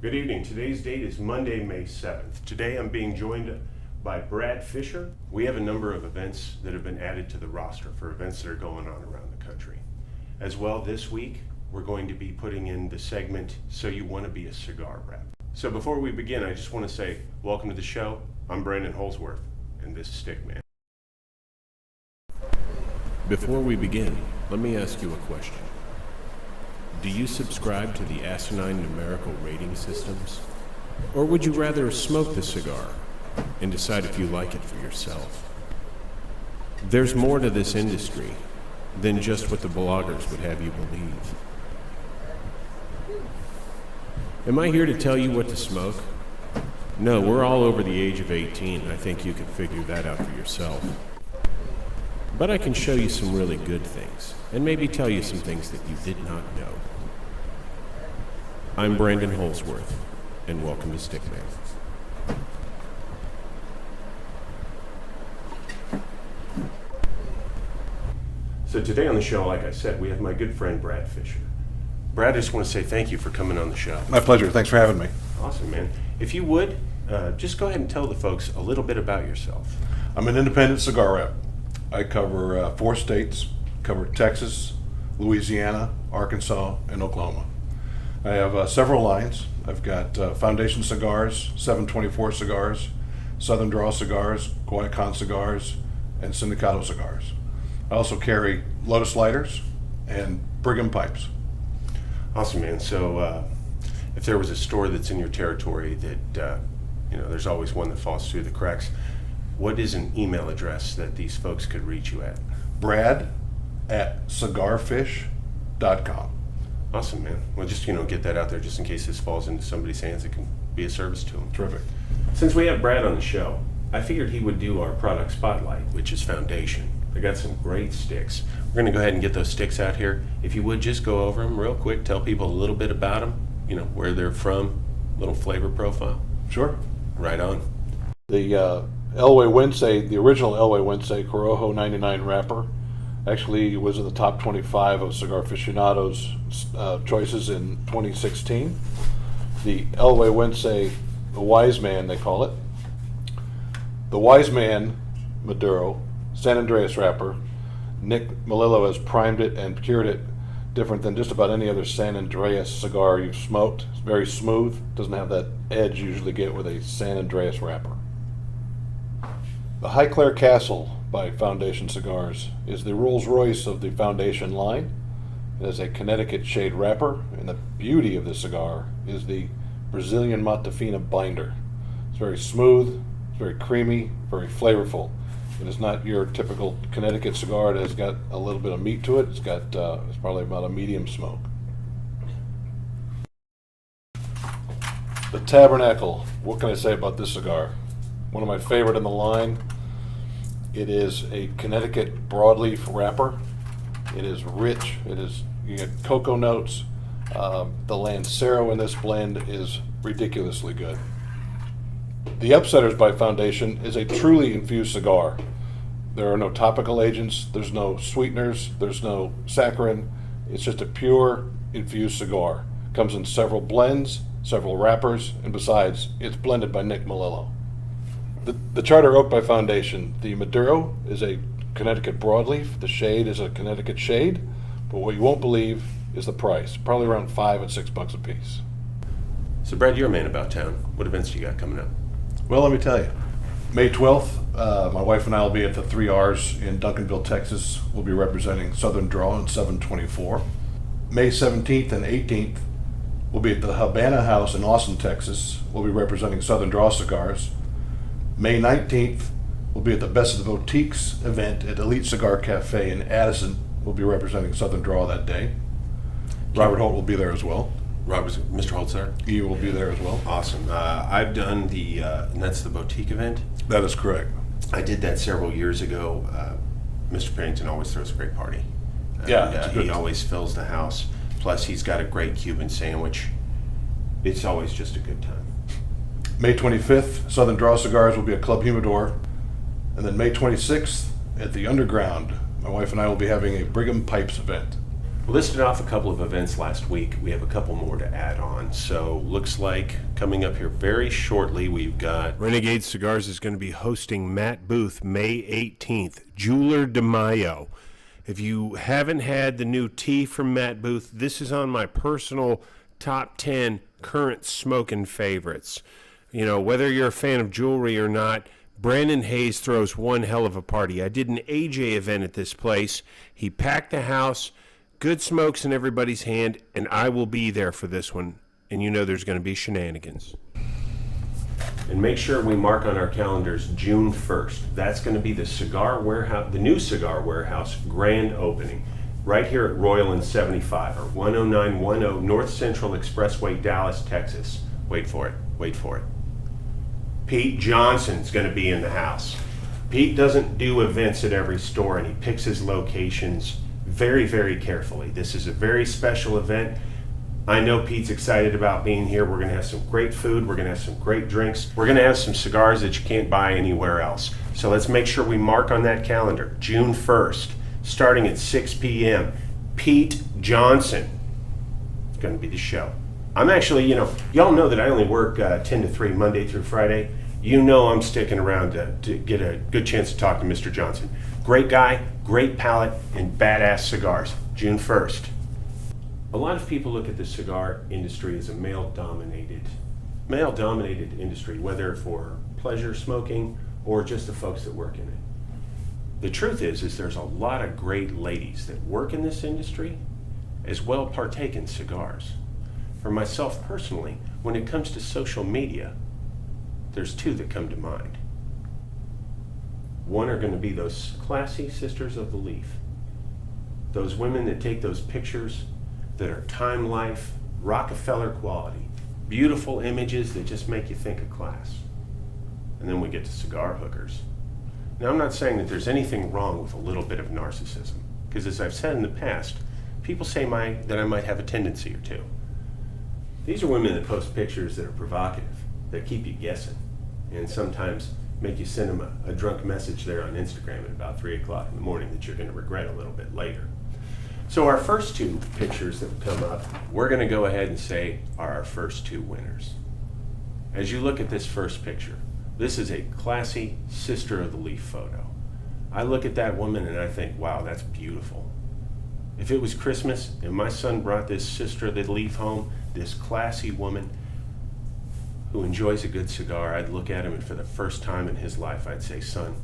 Good evening. Today's date is Monday, May 7th. Today I'm being joined by Brad Fisher. We have a number of events that have been added to the roster for events that are going on around the country. As well, this week, we're going to be putting in the segment, So You Want to Be a Cigar Rep. So before we begin, I just want to say, welcome to the show. I'm Brandon Holsworth, and this is Stickman. Before we begin, let me ask you a question. Do you subscribe to the asinine numerical rating systems? Or would you rather smoke the cigar and decide if you like it for yourself? There's more to this industry than just what the bloggers would have you believe. Am I here to tell you what to smoke? No, we're all over the age of 18. I think you can figure that out for yourself. But I can show you some really good things, and maybe tell you some things that you did not know. I'm Brandon Holsworth, and welcome to Stickman. So today on the show, like I said, we have my good friend Brad Fisher. Brad, I just want to say thank you for coming on the show. My pleasure. Thanks for having me. Awesome, man. If you would, just go ahead and tell the folks a little bit about yourself. I'm an independent cigar rep. I cover 4 states, cover Texas, Louisiana, Arkansas, and Oklahoma. I have several lines. I've got Foundation cigars, 724 cigars, Southern Draw cigars, Guayacán cigars, and Sindicato cigars. I also carry Lotus lighters and Brigham pipes. Awesome, man. So if there was a store that's in your territory that, there's always one that falls through the cracks, what is an email address that these folks could reach you at? Brad@cigarfish.com. Awesome, man. Well, just, get that out there just in case this falls into somebody's hands. It can be a service to them. Terrific. Since we have Brad on the show, I figured he would do our product spotlight, which is Foundation. I got some great sticks. We're going to go ahead and get those sticks out here. If you would, just go over them real quick, tell people a little bit about them, where they're from, little flavor profile. Sure. Right on. The Elway Wednesday, the original Elway Wednesday Corojo 99 wrapper, actually was in the top 25 of Cigar Aficionado's choices in 2016. The Elway Wednesday, the Wise Man, they call it. The Wise Man Maduro, San Andreas wrapper. Nick Melillo has primed it and cured it different than just about any other San Andreas cigar you've smoked. It's very smooth, doesn't have that edge you usually get with a San Andreas wrapper. The Highclere Castle by Foundation Cigars is the Rolls Royce of the Foundation line. It has a Connecticut shade wrapper, and the beauty of the cigar is the Brazilian Matafina binder. It's very smooth, it's very creamy, very flavorful. It is not your typical Connecticut cigar that has got a little bit of meat to it. It's probably about a medium smoke. The Tabernacle. What can I say about this cigar? One of my favorite in the line. It is a Connecticut broadleaf wrapper. It is rich. You get cocoa notes. The Lancero in this blend is ridiculously good. The Upsetters by Foundation is a truly infused cigar. There are no topical agents, there's no sweeteners, there's no saccharin. It's just a pure infused cigar. Comes in several blends, several wrappers, and besides, it's blended by Nick Melillo. The Charter Oak by Foundation. The Maduro is a Connecticut broadleaf. The shade is a Connecticut shade. But what you won't believe is the price. Probably around $5 and $6 a piece. So, Brad, you're a man about town. What events do you got coming up? Well, let me tell you. May 12th, my wife and I will be at the 3 R's in Duncanville, Texas. We'll be representing Southern Draw and 724. May 17th and 18th, we'll be at the Habana House in Austin, Texas. We'll be representing Southern Draw cigars. May 19th, we'll be at the Best of the Boutiques event at Elite Cigar Cafe in Addison. We'll be representing Southern Draw that day. Robert Holt will be there as well. Mr. Holtz there? He will be there as well. Awesome. I've done and that's the boutique event. That is correct. I did that several years ago. Mr. Pennington always throws a great party. Yeah, he always fills the house. Plus, he's got a great Cuban sandwich. It's always just a good time. May 25th, Southern Draw Cigars will be at Club Humidor. And then May 26th, at the Underground, my wife and I will be having a Brigham Pipes event. Listed off a couple of events last week. We have a couple more to add on. So looks like coming up here very shortly, we've got Renegade Cigars is going to be hosting Matt Booth May 18th, Jeweler de Mayo. If you haven't had the new tea from Matt Booth, this is on my personal top 10 current smoking favorites. You know, whether you're a fan of jewelry or not, Brandon Hayes throws one hell of a party. I did an AJ event at this place. He packed the house. Good smokes in everybody's hand, and I will be there for this one. And you know there's going to be shenanigans. And make sure we mark on our calendars June 1st. That's going to be the Cigar Warehouse, the new Cigar Warehouse grand opening, right here at Royal and 75, or 10910 North Central Expressway, Dallas, Texas. Wait for it. Wait for it. Pete Johnson's going to be in the house. Pete doesn't do events at every store, and he picks his locations very, very carefully. This is a very special event. I know Pete's excited about being here. We're going to have some great food. We're going to have some great drinks. We're going to have some cigars that you can't buy anywhere else. So let's make sure we mark on that calendar, June 1st, starting at 6 p.m. Pete Johnson is going to be the show. I'm actually, y'all know that I only work 10 to 3 Monday through Friday. You know I'm sticking around to get a good chance to talk to Mr. Johnson. Great guy, great palate, and badass cigars. June 1st. A lot of people look at the cigar industry as a male-dominated industry, whether for pleasure smoking or just the folks that work in it. The truth is there's a lot of great ladies that work in this industry as well partake in cigars. For myself personally, when it comes to social media, there's two that come to mind. One are going to be those classy sisters of the leaf. Those women that take those pictures that are time life, Rockefeller quality, beautiful images that just make you think of class. And then we get to cigar hookers. Now, I'm not saying that there's anything wrong with a little bit of narcissism, because as I've said in the past, people say that I might have a tendency or two. These are women that post pictures that are provocative, that keep you guessing, and sometimes make you send them a drunk message there on Instagram at about 3 o'clock in the morning that you're going to regret a little bit later. So our first two pictures that come up, we're going to go ahead and say are our first two winners. As you look at this first picture, this is a classy sister of the leaf photo. I look at that woman and I think, wow, that's beautiful. If it was Christmas and my son brought this sister of the leaf home, this classy woman who enjoys a good cigar, I'd look at him and for the first time in his life, I'd say, son,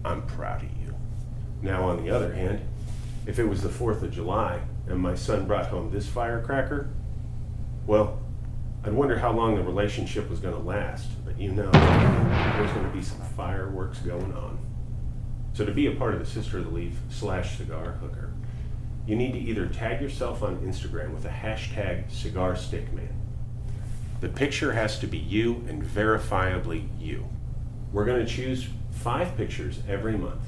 I'm proud of you. Now, on the other hand, if it was the 4th of July and my son brought home this firecracker, well, I'd wonder how long the relationship was going to last. But there's going to be some fireworks going on. So to be a part of the Sister of the Leaf / cigar hooker, you need to either tag yourself on Instagram with the hashtag #CigarStickman. The picture has to be you and verifiably you. We're going to choose 5 pictures every month.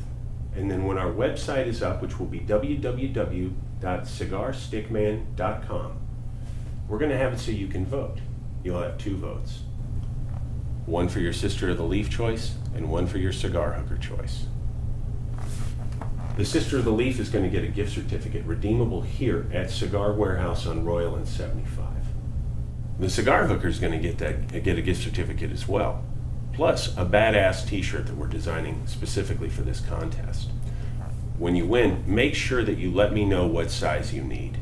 And then when our website is up, which will be www.cigarstickman.com, we're going to have it so you can vote. You'll have 2 votes. One for your Sister of the Leaf choice and one for your cigar hooker choice. The Sister of the Leaf is going to get a gift certificate redeemable here at Cigar Warehouse on Royal and 75. The cigar hooker is going to get a gift certificate as well, plus a badass t-shirt that we're designing specifically for this contest. When you win, make sure that you let me know what size you need.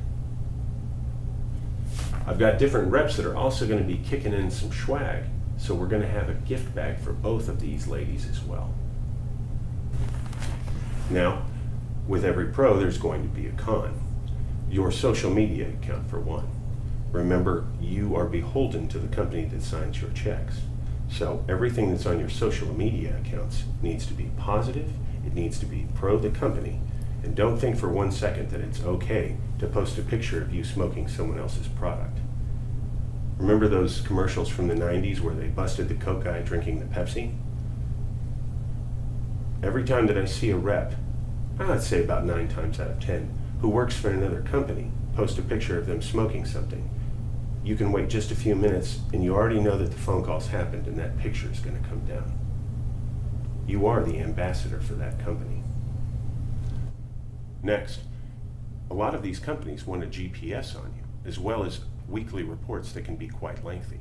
I've got different reps that are also going to be kicking in some swag, so we're going to have a gift bag for both of these ladies as well. Now, with every pro, there's going to be a con. Your social media account, for one. Remember, you are beholden to the company that signs your checks. So everything that's on your social media accounts needs to be positive, it needs to be pro the company, and don't think for 1 second that it's okay to post a picture of you smoking someone else's product. Remember those commercials from the 90s where they busted the Coke guy drinking the Pepsi? Every time that I see a rep, I'd say about 9 times out of 10, who works for another company, post a picture of them smoking something, you can wait just a few minutes and you already know that the phone call's happened and that picture is going to come down. You are the ambassador for that company. Next, A lot of these companies want a GPS on you, as well as weekly reports that can be quite lengthy.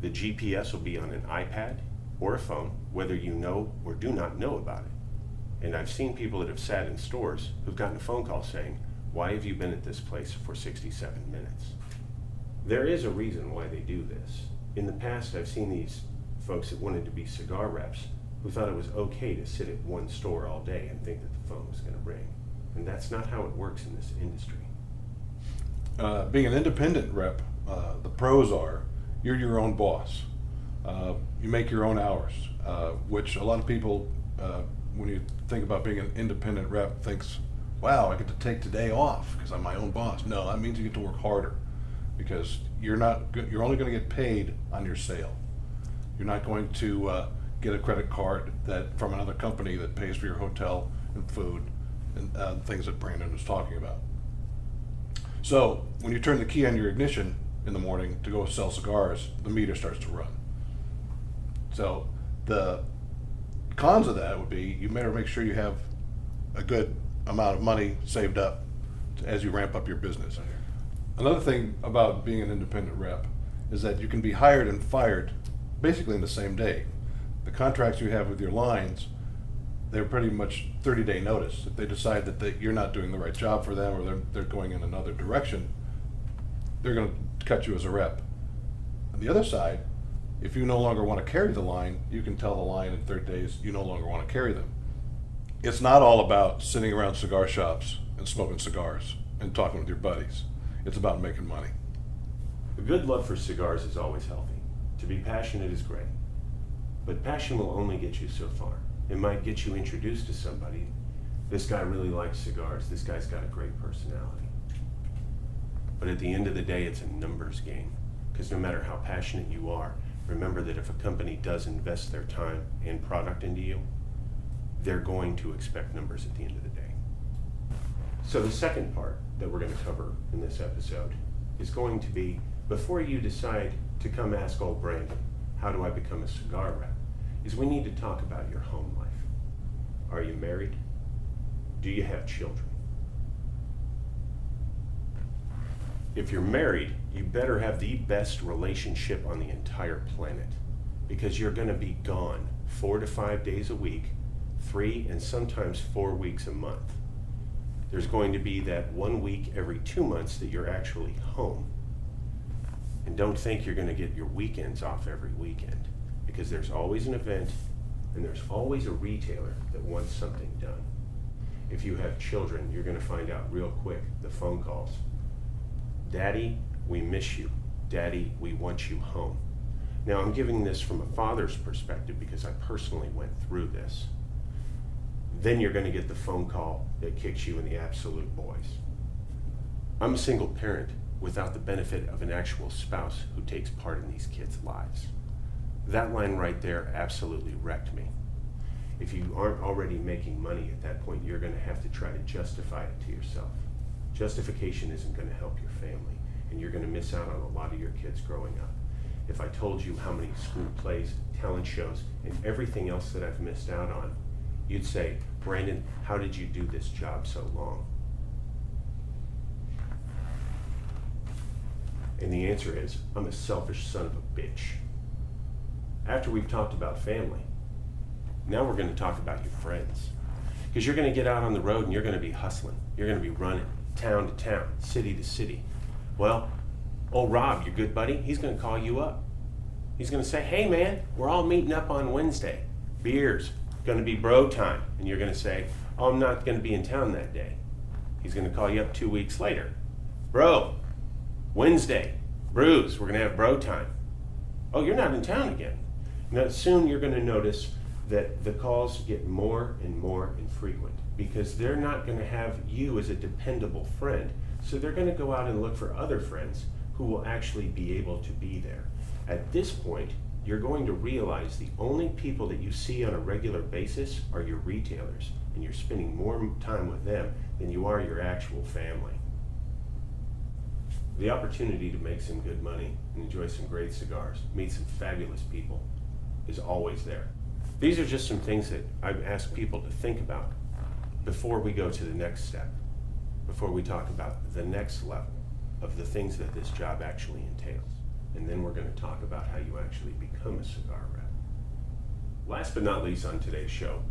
The GPS will be on an iPad or a phone, whether you know or do not know about it. And I've seen people that have sat in stores who've gotten a phone call saying, "Why have you been at this place for 67 minutes?" There is a reason why they do this. In the past, I've seen these folks that wanted to be cigar reps who thought it was okay to sit at one store all day and think that the phone was going to ring. And that's not how it works in this industry. Being an independent rep, the pros are you're your own boss. You make your own hours, which a lot of people, when you think about being an independent rep, thinks, wow, I get to take today off because I'm my own boss. No, that means you get to work harder because you're only going to get paid on your sale. You're not going to get a credit card from another company that pays for your hotel and food and things that Brandon was talking about. So when you turn the key on your ignition in the morning to go sell cigars, the meter starts to run. So the cons of that would be you better make sure you have a good amount of money saved up as you ramp up your business. Another thing about being an independent rep is that you can be hired and fired basically in the same day. The contracts you have with your lines, they're pretty much 30-day notice. If they decide that you're not doing the right job for them or they're going in another direction, they're going to cut you as a rep. On the other side, if you no longer want to carry the line, you can tell the line in 30 days you no longer want to carry them. It's not all about sitting around cigar shops and smoking cigars and talking with your buddies. It's about making money. A good love for cigars is always healthy. To be passionate is great. But passion will only get you so far. It might get you introduced to somebody. This guy really likes cigars. This guy's got a great personality. But at the end of the day, it's a numbers game. Because no matter how passionate you are, remember that if a company does invest their time and product into you, they're going to expect numbers at the end of the day. So the second part that we're going to cover in this episode is going to be, before you decide to come ask old Brandon, how do I become a cigar rep, is we need to talk about your home life. Are you married? Do you have children? If you're married, you better have the best relationship on the entire planet, because you're going to be gone 4 to 5 days a week, 3 and sometimes 4 weeks a month. There's going to be that 1 week every 2 months that you're actually home. And don't think you're going to get your weekends off every weekend, because there's always an event and there's always a retailer that wants something done. If you have children, you're going to find out real quick the phone calls. Daddy, we miss you. Daddy, we want you home. Now, I'm giving this from a father's perspective because I personally went through this. Then you're going to get the phone call that kicks you in the absolute boys. I'm a single parent without the benefit of an actual spouse who takes part in these kids' lives. That line right there absolutely wrecked me. If you aren't already making money at that point, you're going to have to try to justify it to yourself. Justification isn't going to help your family, and you're going to miss out on a lot of your kids growing up. If I told you how many school plays, talent shows, and everything else that I've missed out on, you'd say, Brandon, how did you do this job so long? And the answer is, I'm a selfish son of a bitch. After we've talked about family, now we're going to talk about your friends. Because you're going to get out on the road and you're going to be hustling. You're going to be running town to town, city to city. Well, old Rob, your good buddy, he's going to call you up. He's going to say, hey man, we're all meeting up on Wednesday. Beers, going to be bro time. And you're going to say, oh, I'm not going to be in town that day. He's going to call you up 2 weeks later. Bro, Wednesday, brews, we're going to have bro time. Oh, you're not in town again. Now, soon you're going to notice that the calls get more and more infrequent because they're not going to have you as a dependable friend. So they're going to go out and look for other friends who will actually be able to be there. At this point, you're going to realize the only people that you see on a regular basis are your retailers, and you're spending more time with them than you are your actual family. The opportunity to make some good money and enjoy some great cigars, meet some fabulous people, is always there. These are just some things that I've asked people to think about before we go to the next step. before we talk about the next level of the things that this job actually entails. And then we're going to talk about how you actually become a cigar rep. Last but not least on today's show,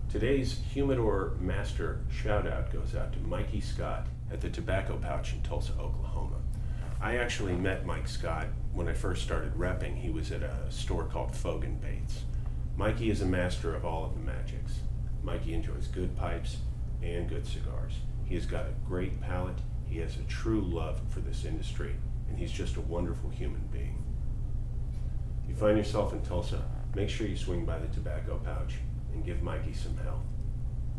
today's Humidor Master shout out goes out to Mikey Scott at the Tobacco Pouch in Tulsa, Oklahoma. I actually met Mike Scott when I first started repping. He was at a store called Fogan Bates. Mikey is a master of all of the magics. Mikey enjoys good pipes and good cigars. He has got a great palate. He has a true love for this industry, and he's just a wonderful human being. If you find yourself in Tulsa, make sure you swing by the Tobacco Pouch and give Mikey some help.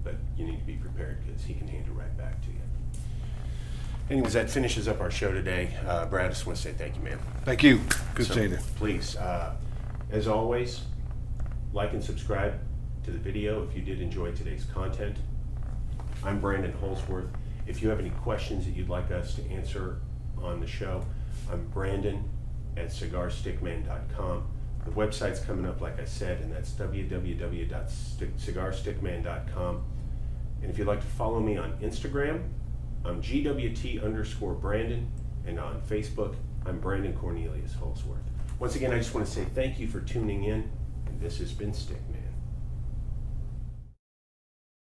But you need to be prepared because he can hand it right back to you. Anyways, that finishes up our show today. Brad, I just want to say thank you, man. Thank you. Good So, seeing you. Please, as always, like and subscribe to the video if you did enjoy today's content. I'm Brandon Holsworth. If you have any questions that you'd like us to answer on the show, I'm Brandon at cigarstickman.com. The website's coming up, like I said, and that's www.cigarstickman.com. And if you'd like to follow me on Instagram, I'm GWT_Brandon, and on Facebook, I'm Brandon Cornelius Holsworth. Once again, I just want to say thank you for tuning in, and this has been Stickman.